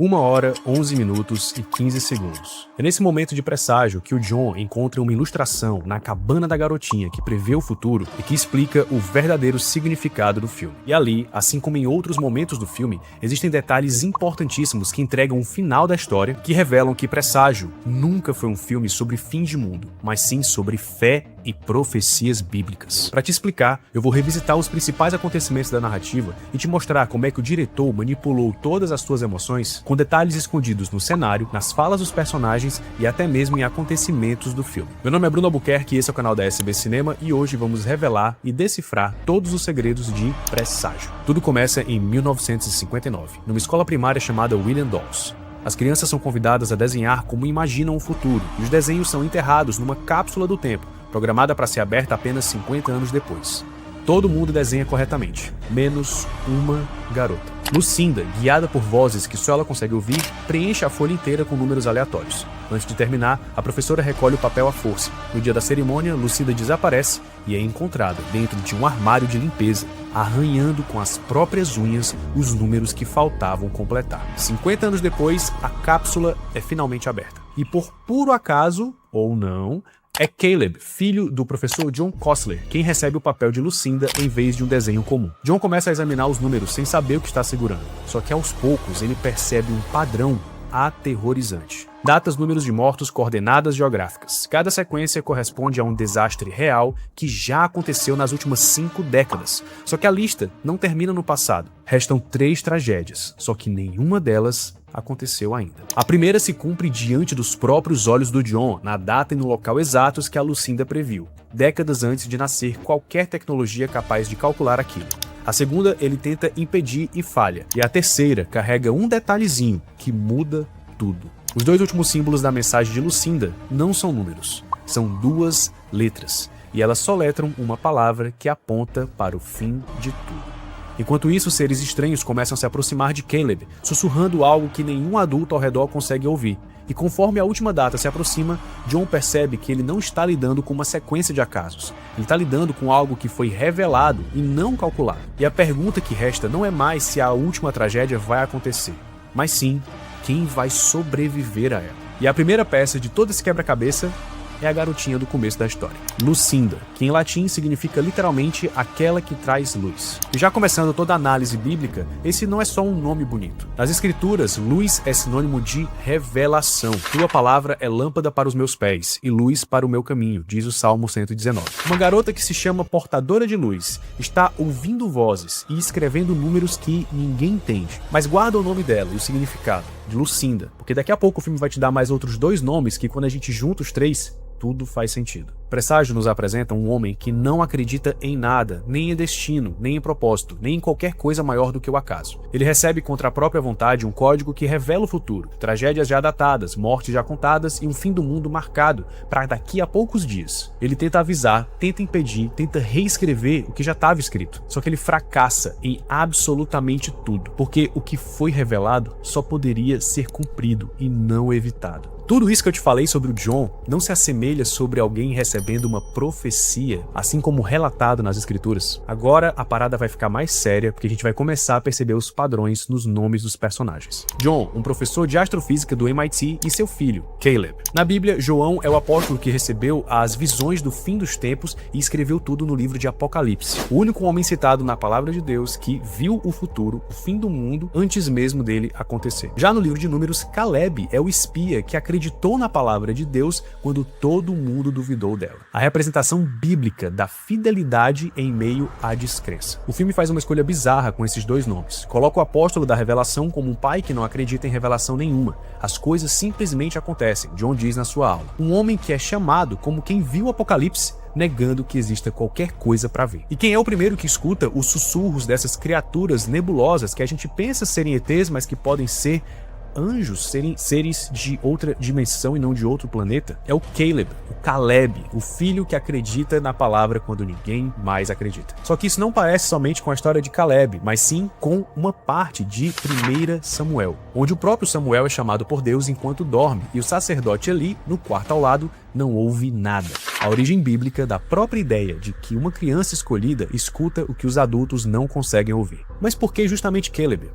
1h, 11 minutos e 15 segundos. É nesse momento de presságio que o John encontra uma ilustração na cabana da garotinha que prevê o futuro e que explica o verdadeiro significado do filme. E ali, assim como em outros momentos do filme, existem detalhes importantíssimos que entregam o final da história, que revelam que Presságio nunca foi um filme sobre fim de mundo, mas sim sobre fé e profecias bíblicas. Para te explicar, eu vou revisitar os principais acontecimentos da narrativa e te mostrar como é que o diretor manipulou todas as tuas emoções com detalhes escondidos no cenário, nas falas dos personagens e até mesmo em acontecimentos do filme. Meu nome é Bruno Albuquerque e esse é o canal da SB Cinema e hoje vamos revelar e decifrar todos os segredos de Presságio. Tudo começa em 1959, numa escola primária chamada William Dawes. As crianças são convidadas a desenhar como imaginam o futuro, e os desenhos são enterrados numa cápsula do tempo, programada para ser aberta apenas 50 anos depois. Todo mundo desenha corretamente, menos uma garota. Lucinda, guiada por vozes que só ela consegue ouvir, preenche a folha inteira com números aleatórios. Antes de terminar, a professora recolhe o papel à força. No dia da cerimônia, Lucinda desaparece e é encontrada dentro de um armário de limpeza, arranhando com as próprias unhas os números que faltavam completar. 50 anos depois, a cápsula é finalmente aberta. E por puro acaso, ou não, é Caleb, filho do professor John Costler, quem recebe o papel de Lucinda em vez de um desenho comum. John começa a examinar os números sem saber o que está segurando, só que aos poucos ele percebe um padrão aterrorizante. Datas, números de mortos, coordenadas geográficas. Cada sequência corresponde a um desastre real que já aconteceu nas últimas 5 décadas. Só que a lista não termina no passado. Restam 3 tragédias, só que nenhuma delas aconteceu ainda. A primeira se cumpre diante dos próprios olhos do John, na data e no local exatos que a Lucinda previu, décadas antes de nascer qualquer tecnologia capaz de calcular aquilo. A segunda ele tenta impedir e falha. E a terceira carrega um detalhezinho que muda tudo. Os 2 últimos símbolos da mensagem de Lucinda não são números, são 2 letras. E elas soletram uma palavra que aponta para o fim de tudo. Enquanto isso, seres estranhos começam a se aproximar de Caleb, sussurrando algo que nenhum adulto ao redor consegue ouvir. E conforme a última data se aproxima, John percebe que ele não está lidando com uma sequência de acasos. Ele está lidando com algo que foi revelado e não calculado. E a pergunta que resta não é mais se a última tragédia vai acontecer, mas sim quem vai sobreviver a ela. E a primeira peça de todo esse quebra-cabeça é a garotinha do começo da história, Lucinda, que em latim significa literalmente aquela que traz luz. E já começando toda a análise bíblica, esse não é só um nome bonito. Nas escrituras, luz é sinônimo de revelação. Tua palavra é lâmpada para os meus pés e luz para o meu caminho, diz o Salmo 119. Uma garota que se chama portadora de luz está ouvindo vozes e escrevendo números que ninguém entende, mas guarda o nome dela e o significado, de Lucinda, porque daqui a pouco o filme vai te dar mais outros 2 nomes que quando a gente junta os 3, tudo faz sentido. Presságio nos apresenta um homem que não acredita em nada, nem em destino, nem em propósito, nem em qualquer coisa maior do que o acaso. Ele recebe contra a própria vontade um código que revela o futuro, tragédias já datadas, mortes já contadas e um fim do mundo marcado para daqui a poucos dias. Ele tenta avisar, tenta impedir, tenta reescrever o que já estava escrito. Só que ele fracassa em absolutamente tudo, porque o que foi revelado só poderia ser cumprido e não evitado. Tudo isso que eu te falei sobre o John não se assemelha sobre alguém recebendo uma profecia, assim como relatado nas escrituras. Agora a parada vai ficar mais séria, porque a gente vai começar a perceber os padrões nos nomes dos personagens. John, um professor de astrofísica do MIT, e seu filho, Caleb. Na Bíblia, João é o apóstolo que recebeu as visões do fim dos tempos e escreveu tudo no livro de Apocalipse. O único homem citado na palavra de Deus que viu o futuro, o fim do mundo, antes mesmo dele acontecer. Já no livro de Números, Caleb é o espia que acreditou na palavra de Deus quando todo mundo duvidou dela. A representação bíblica da fidelidade em meio à descrença. O filme faz uma escolha bizarra com esses 2 nomes. Coloca o apóstolo da revelação como um pai que não acredita em revelação nenhuma. As coisas simplesmente acontecem, John diz na sua aula. Um homem que é chamado como quem viu o Apocalipse, negando que exista qualquer coisa para ver. E quem é o primeiro que escuta os sussurros dessas criaturas nebulosas que a gente pensa serem ETs, mas que podem ser anjos, serem seres de outra dimensão e não de outro planeta? É o Caleb, o filho que acredita na palavra quando ninguém mais acredita. Só que isso não parece somente com a história de Caleb, mas sim com uma parte de 1 Samuel, onde o próprio Samuel é chamado por Deus enquanto dorme, e o sacerdote Eli, no quarto ao lado, não ouve nada. A origem bíblica da própria ideia de que uma criança escolhida escuta o que os adultos não conseguem ouvir. Mas por que justamente Caleb?